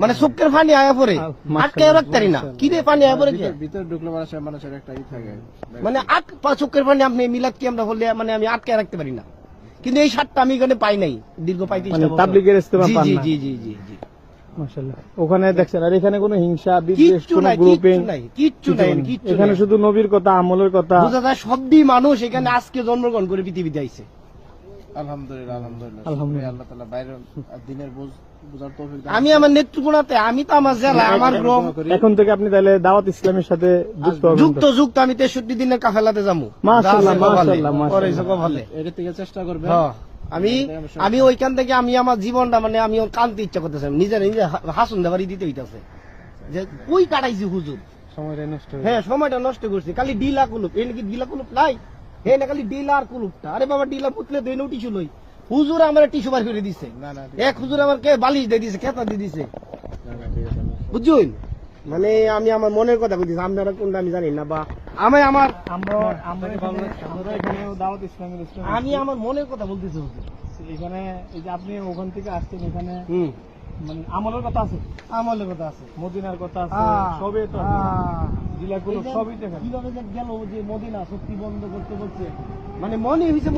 মানে চোখের পানি আয়া পরে আটকে রাখতারি না কি রে পানি আয়া পরে ভিতরে ঢুকলে মানুষের একটা থাকে মানে চোখের পানি আপনি মিলাদ কি আমরা বললে মানে আমি আটকে রাখতে পারি না, কিন্তু এই সাতটা আমি এখানে পাই নাই দীর্ঘ 35 বছর। তাবলীগের ইস্তেমা পান না। জি জি জি জি মাশাআল্লাহ। ওখানে দেখছেন আর এখানে কোনো হিংসা বিদ্বেষ কোনো গ্রুপিং কিচ্ছু নাই। এখানে শুধু নবীর কথা আমলের কথা বোঝা যায় সবই মানুষ এখানে আজকে জন্মগ্রহণ করে পৃথিবীতে আইছে। আলহামদুলিল্লাহ আল্লাহ তাআলা বাইরের দিনের বুঝার তৌফিক দান। আমি আমার নেত্রকোনাতে, আমি তো আমার জেলা, আমার গ্রাম। এখন থেকে আপনি তাহলে দাওয়াত ইসলামের সাথে যুক্ত হবেন। যুক্ত আমি 63 দিনের কাফেলাতে যাবো। মাশাআল্লাহ মাশাআল্লাহ। এটা থেকে চেষ্টা করবেন। হ্যাঁ আমি ওইখান থেকে আমি আমার জীবনটা মানে আমি কানতে ইচ্ছা করতেছি, নিজে হাসুন দেবারি দিতে হইতাছে যে কই কাটাইছি হুজুর সময়টা নষ্ট হয়ে হ্যাঁ সময়টা নষ্ট করছি। খালি ডিলা কুলুপ এই নাকি ডিলা কুলুপ নাই হে না, খালি ডিলা আর কুলুপটা। আরে বাবা ডিলা পুতলে দেন টিস্যু লই, হুজুর আমার টিস্যু বার করে দিছে। এক হুজুর আমার কে বালিশ দিয়ে দিছে, খেতা দিয়ে দিছে, বুঝছেন? মানে আমি আমার মনের কথা কইতেছি, আপনারা কোনটা আমি জানি না, বা আমি আমার আমি আমার মনের কথা বলতেছি হুজুর। এখানে এই যে আপনি ওখান থেকে আসছেন এখানে মানে আমলের কথা আছে, আমলের কথা আছে, মদিনার কথা আছে, সবই তো জেলাগুলো সবই দেখেন কিভাবে যে গেল যে মদিনা সত্যি বন্ধ করতে বলছে, মানে মনে হয়েছে